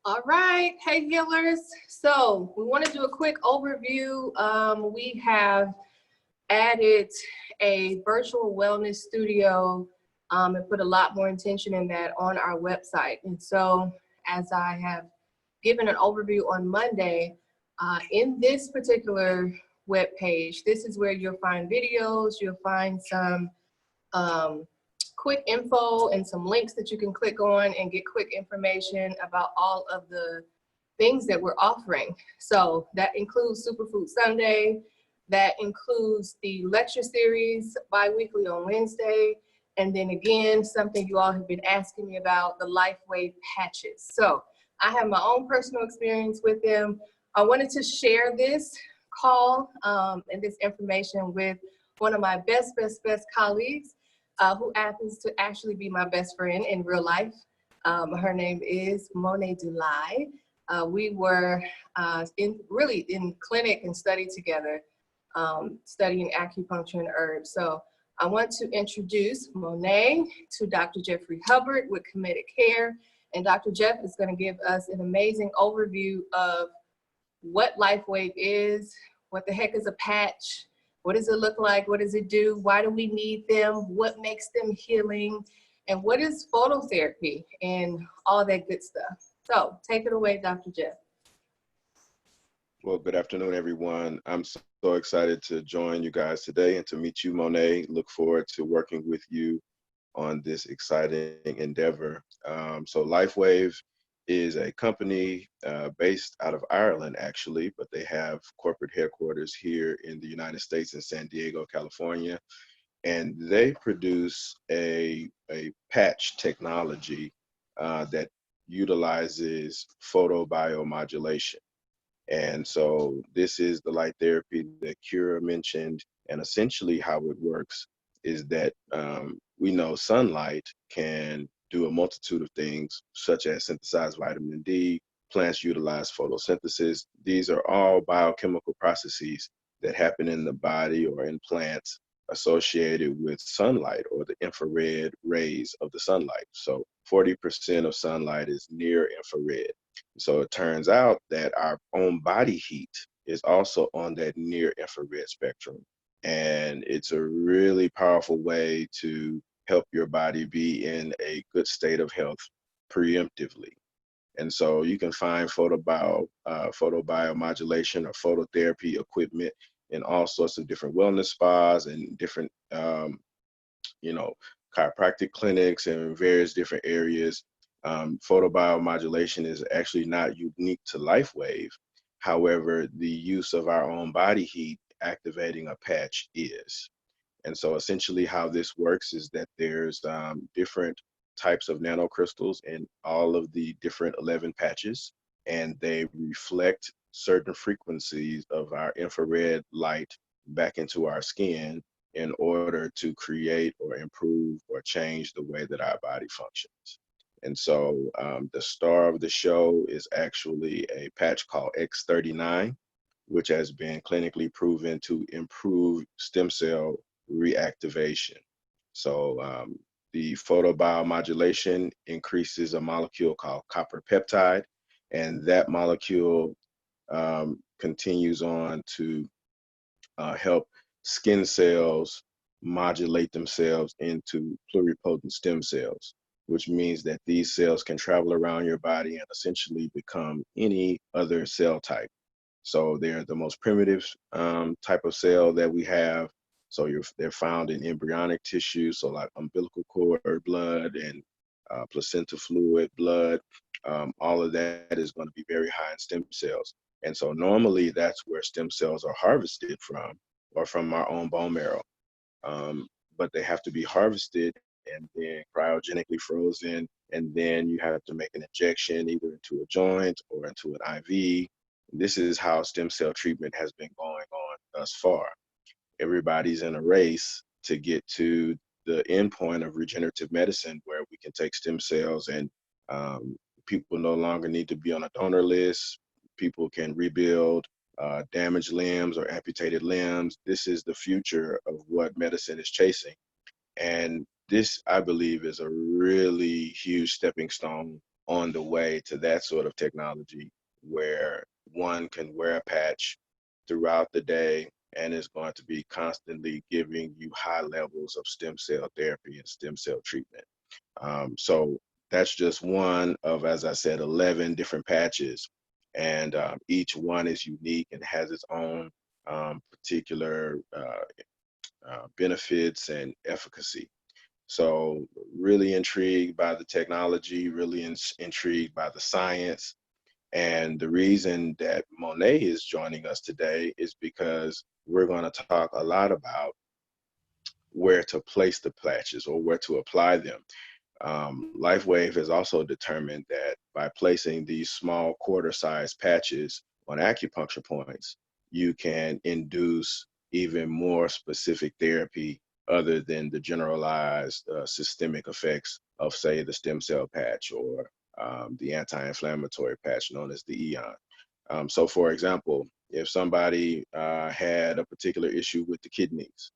All right, hey healers. So we want to do a quick overview. We have added a virtual wellness studio and put a lot more intention in that on our website. And so as I have given an overview on Monday, in this particular web page, this is where you'll find videos, you'll find some quick info and some links that you can click on and get quick information about all of the things that we're offering. So that includes Superfood Sunday, that includes the lecture series bi-weekly on Wednesday, and then again, something you all have been asking me about, the LifeWave patches. So I have my own personal experience with them. I wanted to share this call and this information with one of my best colleagues, who happens to actually be my best friend in real life. Her name is Monee Dulay. We were in clinic and studied together, studying acupuncture and herbs. So I want to introduce Monee to Dr. Jeffrey Hubbard with KemetiCare. And Dr. Jeff is going to give us an amazing overview of what LifeWave is, what the heck is a patch, what does it look like? What does it do? Why do we need them? What makes them healing? And what is phototherapy and all that good stuff? So take it away, Dr. Jeff. Well, good afternoon, everyone. I'm so excited to join you guys today and to meet you, Monee. Look forward to working with you on this exciting endeavor. So LifeWave is a company based out of Ireland, actually, but they have corporate headquarters here in the United States in San Diego, California. And they produce a patch technology that utilizes photobiomodulation. And so this is the light therapy that Kira mentioned. And essentially how it works is that we know sunlight can do a multitude of things, such as synthesize vitamin D. Plants utilize photosynthesis. These are all biochemical processes that happen in the body or in plants associated with sunlight or the infrared rays of the sunlight. So 40% of sunlight is near infrared. So it turns out that our own body heat is also on that near infrared spectrum. And it's a really powerful way to help your body be in a good state of health preemptively. And so you can find photobiomodulation or phototherapy equipment in all sorts of different wellness spas and different, chiropractic clinics and various different areas. Photobiomodulation is actually not unique to LifeWave. However, the use of our own body heat activating a patch is. And so essentially how this works is that there's different types of nanocrystals in all of the different 11 patches, and they reflect certain frequencies of our infrared light back into our skin in order to create or improve or change the way that our body functions. And so the star of the show is actually a patch called X39, which has been clinically proven to improve stem cell reactivation. So the photobiomodulation increases a molecule called copper peptide, and that molecule continues on to help skin cells modulate themselves into pluripotent stem cells, which means that these cells can travel around your body and essentially become any other cell type. So they're the most primitive type of cell that we have. So they're found in embryonic tissue, so like umbilical cord blood and placenta fluid blood. All of that is going to be very high in stem cells. And so normally that's where stem cells are harvested from, or from our own bone marrow. But they have to be harvested and then cryogenically frozen, and then you have to make an injection either into a joint or into an IV. This is how stem cell treatment has been going on thus far. Everybody's in a race to get to the end point of regenerative medicine, where we can take stem cells and people no longer need to be on a donor list. People can rebuild damaged limbs or amputated limbs. This is the future of what medicine is chasing. And this, I believe, is a really huge stepping stone on the way to that sort of technology where one can wear a patch throughout the day and is going to be constantly giving you high levels of stem cell therapy and stem cell treatment. So that's just one of, as I said, 11 different patches. And each one is unique and has its own particular benefits and efficacy. So really intrigued by the technology, really intrigued by the science. And the reason that Monee is joining us today is because we're going to talk a lot about where to place the patches or where to apply them. LifeWave has also determined that by placing these small quarter-sized patches on acupuncture points, you can induce even more specific therapy other than the generalized systemic effects of, say, the stem cell patch or the anti-inflammatory patch known as the EON. So for example, if somebody had a particular issue with the kidneys,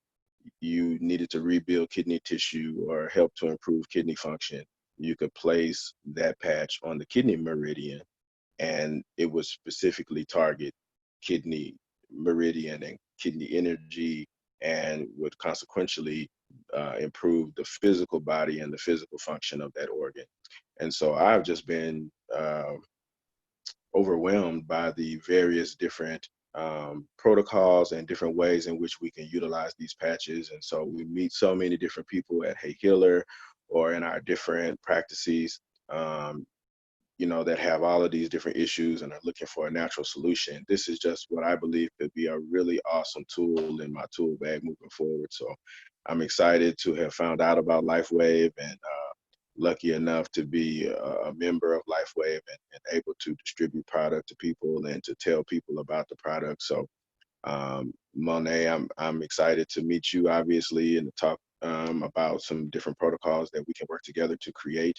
you needed to rebuild kidney tissue or help to improve kidney function, you could place that patch on the kidney meridian and it would specifically target kidney meridian and kidney energy and would consequentially improve the physical body and the physical function of that organ. And so I've just been overwhelmed by the various different protocols and different ways in which we can utilize these patches. And so we meet so many different people at HeyyHealer or in our different practices, you know, that have all of these different issues and are looking for a natural solution. This is just what I believe could be a really awesome tool in my tool bag moving forward. So I'm excited to have found out about LifeWave and lucky enough to be a member of LifeWave and able to distribute product to people and to tell people about the product. So Monee, I'm excited to meet you, obviously, and to talk about some different protocols that we can work together to create.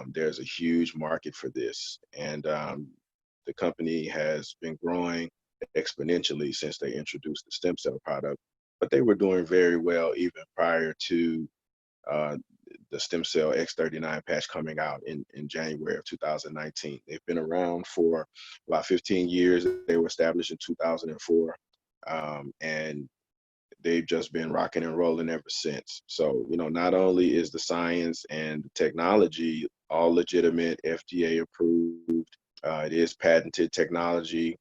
There's a huge market for this, and the company has been growing exponentially since they introduced the stem cell product, but they were doing very well even prior to uh, the stem cell X39 patch coming out in January of 2019. They've been around for about 15 years. They were established in 2004, and they've just been rocking and rolling ever since. So, you know, not only is the science and the technology all legitimate, FDA approved, it is patented technology,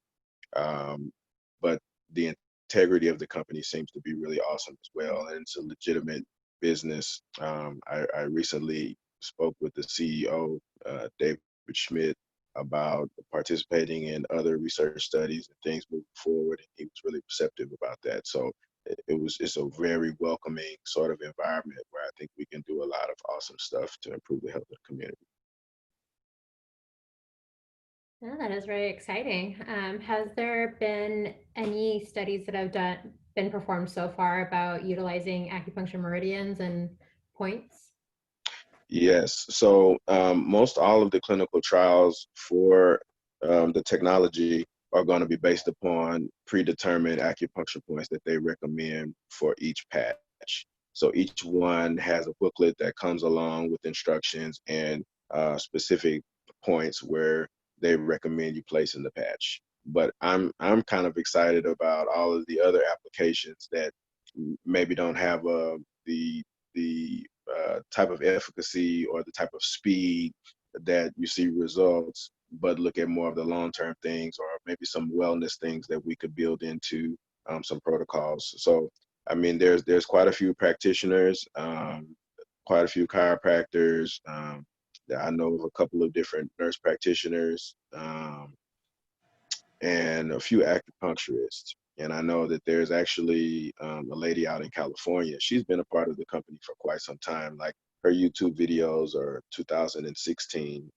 but the integrity of the company seems to be really awesome as well. And it's a legitimate business. I recently spoke with the CEO, David Schmidt, about participating in other research studies and things moving forward. And he was really receptive about that. So it's a very welcoming sort of environment where I think we can do a lot of awesome stuff to improve the health of the community. Oh, that is very exciting. Has there been any studies that have been performed so far about utilizing acupuncture meridians and points? Yes. So most all of the clinical trials for the technology are going to be based upon predetermined acupuncture points that they recommend for each patch. So each one has a booklet that comes along with instructions and specific points where they recommend you placing the patch. But I'm kind of excited about all of the other applications that maybe don't have the type of efficacy or the type of speed that you see results, but look at more of the long-term things or maybe some wellness things that we could build into some protocols. So, I mean, there's quite a few practitioners, quite a few chiropractors. I know of a couple of different nurse practitioners. And a few acupuncturists. And I know that there's actually a lady out in California. She's been a part of the company for quite some time. Like her YouTube videos are 2016.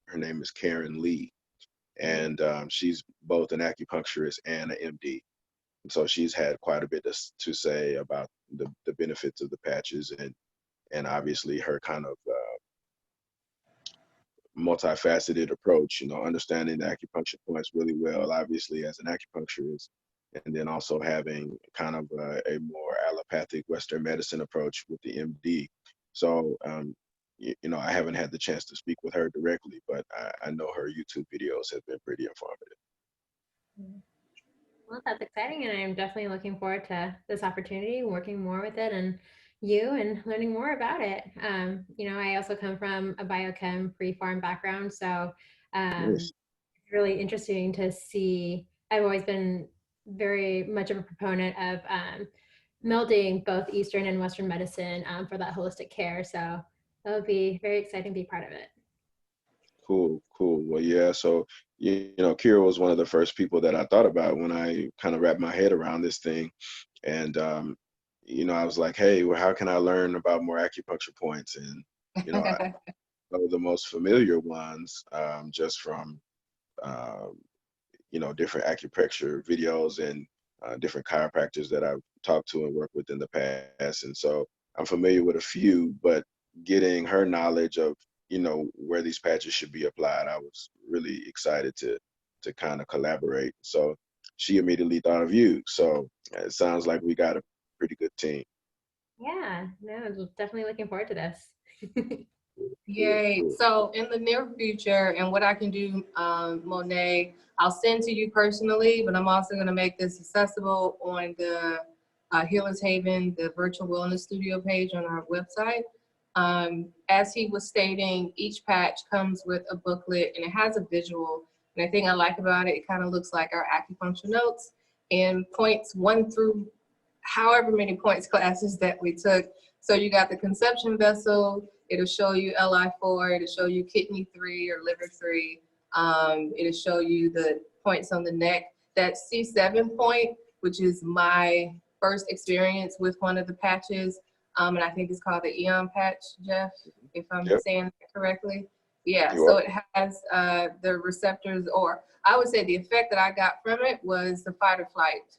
Her name is Karen Lee, and she's both an acupuncturist and an MD. And so she's had quite a bit to say about the benefits of the patches and obviously her kind of multifaceted approach, you know, understanding the acupuncture points really well, obviously as an acupuncturist, and then also having kind of a more allopathic Western medicine approach with the MD. So, you know, I haven't had the chance to speak with her directly, but I know her YouTube videos have been pretty informative. Well, that's exciting, and I'm definitely looking forward to this opportunity, working more with it and you and learning more about it. You know, I also come from a biochem pre-farm background, so Nice. it's really interesting to see. I've always been very much of a proponent of melding both Eastern and Western medicine for that holistic care. So that would be very exciting to be part of it. Cool, cool. Well, yeah. So, you know, Kira was one of the first people that I thought about when I kind of wrapped my head around this thing. And, you know, I was like, hey, well, how can I learn about more acupuncture points? And, you know, I know the most familiar ones just from, um, you know, different acupressure videos and different chiropractors that I've talked to and worked with in the past. And so I'm familiar with a few, but getting her knowledge of, you know, where these patches should be applied, I was really excited to kind of collaborate. So she immediately thought of you. So it sounds like we got a pretty good team. Yeah, no, I'm definitely looking forward to this. Yay. So in the near future, and what I can do, Monee, I'll send to you personally, but I'm also going to make this accessible on the Healers Haven, the virtual wellness studio page on our website. As he was stating, each patch comes with a booklet and it has a visual. And the thing I like about it, it kind of looks like our acupuncture notes and points 1 through however many points classes that we took. So you got the conception vessel, it'll show you LI4, it'll show you kidney 3 or liver 3. It'll show you the points on the neck. That C7 point, which is my first experience with one of the patches, and I think it's called the Eon patch, Jeff, if I'm Yep. saying that correctly. Yeah, You so are. it has the receptors, or I would say the effect that I got from it was the fight or flight.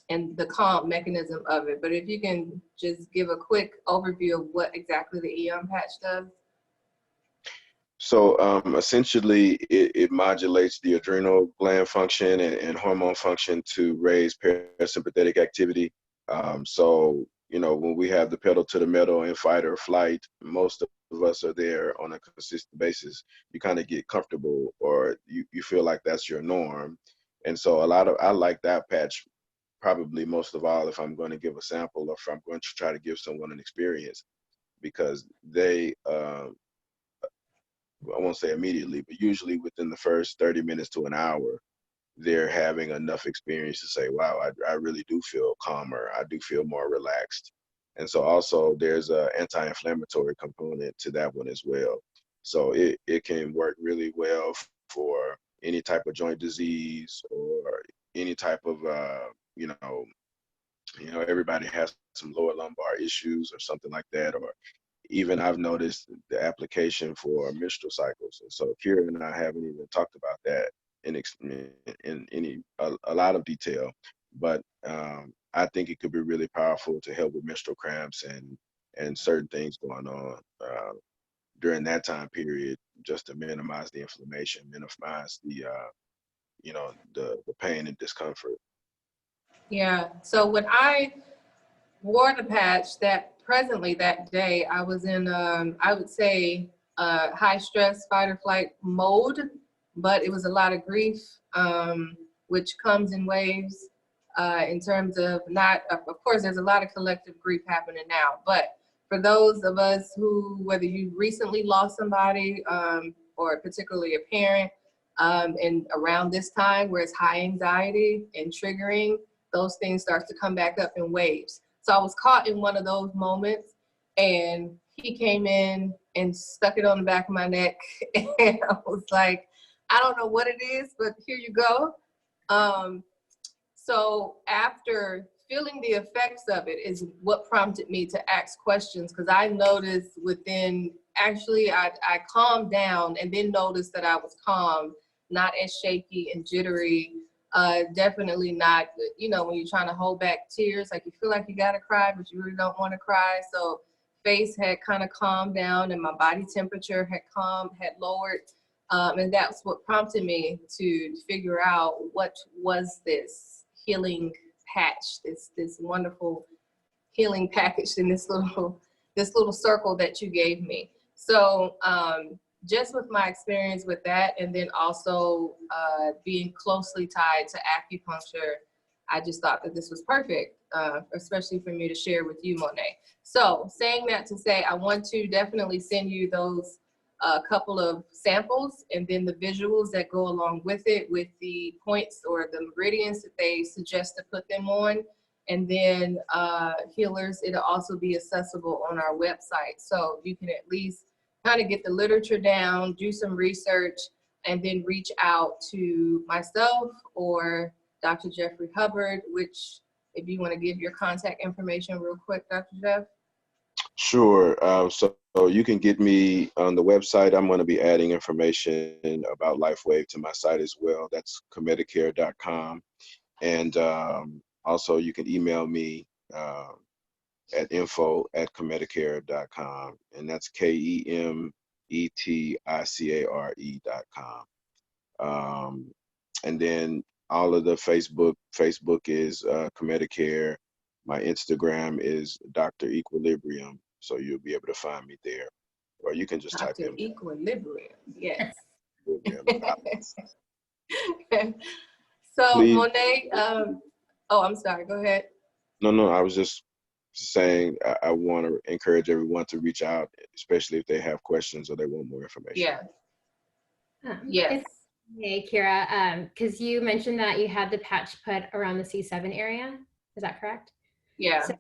And the calm mechanism of it. But if you can just give a quick overview of what exactly the Eon patch does. So essentially, it modulates the adrenal gland function and hormone function to raise parasympathetic activity. So, you know, when we have the pedal to the metal in fight or flight, most of us are there on a consistent basis. You kind of get comfortable, or you feel like that's your norm. And so I like that patch probably most of all if I'm going to give a sample or if I'm going to try to give someone an experience, because they I won't say immediately, but usually within the first 30 minutes to an hour, they're having enough experience to say, wow, I really do feel calmer. I do feel more relaxed. And so also there's a anti-inflammatory component to that one as well. So it can work really well for any type of joint disease or any type of, everybody has some lower lumbar issues or something like that, or even I've noticed the application for menstrual cycles. And so Kira and I haven't even talked about that in any a lot of detail, but I think it could be really powerful to help with menstrual cramps and certain things going on during that time period, just to minimize the inflammation, minimize the the pain and discomfort. Yeah, so when I wore the patch that day, I was in, I would say, high stress fight or flight mode, but it was a lot of grief, which comes in waves in terms of not, of course, there's a lot of collective grief happening now, but for those of us who, whether you recently lost somebody or particularly a parent, and around this time where it's high anxiety and triggering, those things start to come back up in waves. So I was caught in one of those moments, and he came in and stuck it on the back of my neck. And I was like, I don't know what it is, but here you go. So after feeling the effects of it is what prompted me to ask questions, because I noticed within, actually I calmed down and then noticed that I was calm, not as shaky and jittery. Definitely not, when you're trying to hold back tears, like you feel like you gotta cry, but you really don't want to cry. So face had kind of calmed down and my body temperature had lowered. And that's what prompted me to figure out what was this healing patch, this wonderful healing package in this this little circle that you gave me. So just with my experience with that, and then also being closely tied to acupuncture, I just thought that this was perfect, especially for me to share with you, Monee. So saying that to say, I want to definitely send you those couple of samples and then the visuals that go along with it, with the points or the meridians that they suggest to put them on. And then healers, it'll also be accessible on our website. So you can at least kind of get the literature down, do some research, and then reach out to myself or Dr. Jeffrey Hubbard, which if you want to give your contact information real quick, Dr. Jeff. Sure. So you can get me on the website. I'm going to be adding information about LifeWave to my site as well. That's KemetiCare.com. And also you can email me at info@KemetiCare.com. And that's KEMETICARE.com. And then all of the Facebook is KemetiCare. My Instagram is Dr. Equilibrium. So you'll be able to find me there. Or you can just type in Equilibrium, yes. So Please. Monee, oh, I'm sorry, go ahead. No, I was just saying I want to encourage everyone to reach out, especially if they have questions or they want more information. Yeah. Yes. Hey, Kira, because you mentioned that you had the patch put around the C7 area. Is that correct? Yeah. So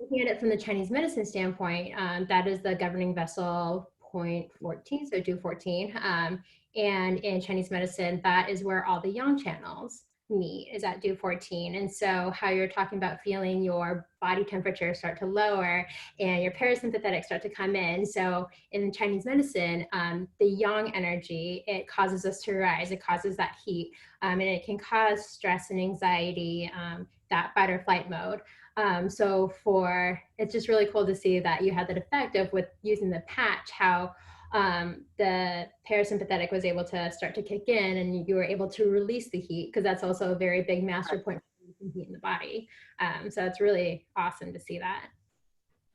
looking at it from the Chinese medicine standpoint, that is the governing vessel point 14, so do 14. And in Chinese medicine, that is where all the yang channels meet, is at do 14. And so how you're talking about feeling your body temperature start to lower and your parasympathetic start to come in. So in Chinese medicine, the yang energy, it causes us to rise, it causes that heat, and it can cause stress and anxiety, that fight or flight mode. So it's just really cool to see that you had that effect of with using the patch, how the parasympathetic was able to start to kick in and you were able to release the heat, because that's also a very big master point for heat in the body. So it's really awesome to see that.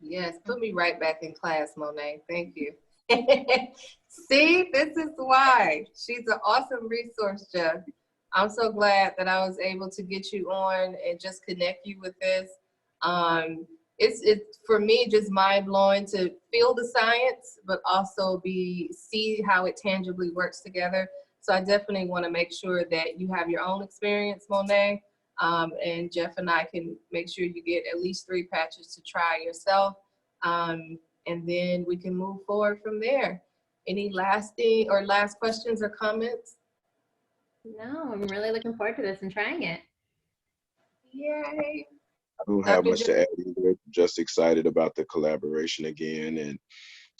Yes, put me right back in class, Monee. Thank you. See, this is why. She's an awesome resource, Jeff. I'm so glad that I was able to get you on and just connect you with this. It's for me just mind blowing to feel the science, but also see how it tangibly works together. So I definitely want to make sure that you have your own experience, Monee, and Jeff and I can make sure you get at least 3 patches to try yourself, and then we can move forward from there. Any last questions or comments? No, I'm really looking forward to this and trying it. Yay. I don't have much to add either. Just excited about the collaboration again. And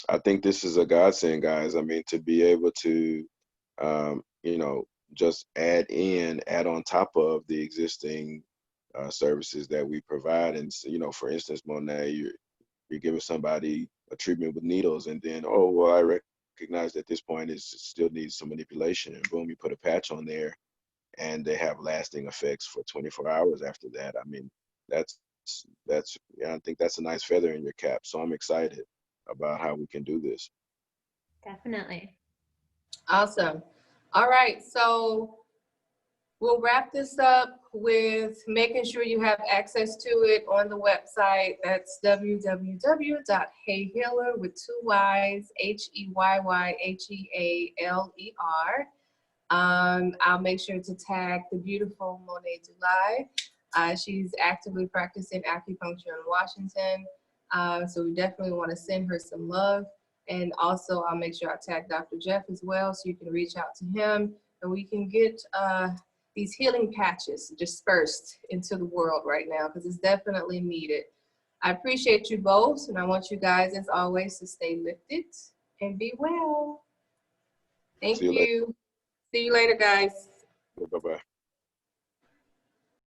I think this is a godsend, guys. I mean, to be able to, just add on top of the existing services that we provide. And, for instance, Monee, you're giving somebody a treatment with needles and then, oh, well, I recognize at this point it still needs some manipulation, and boom, you put a patch on there and they have lasting effects for 24 hours after that. I mean, I think that's a nice feather in your cap. So I'm excited about how we can do this. Definitely. Awesome. All right, so we'll wrap this up with making sure you have access to it on the website. That's www.HeyyHealer with 2 Y's, HeyyHealer. I'll make sure to tag the beautiful Monee Dulay. She's actively practicing acupuncture in Washington. So we definitely want to send her some love. And also I'll make sure I tag Dr. Jeff as well, so you can reach out to him and we can get these healing patches dispersed into the world right now, because it's definitely needed. I appreciate you both, and I want you guys, as always, to stay lifted and be well. Thank you. See you later, guys. Bye-bye.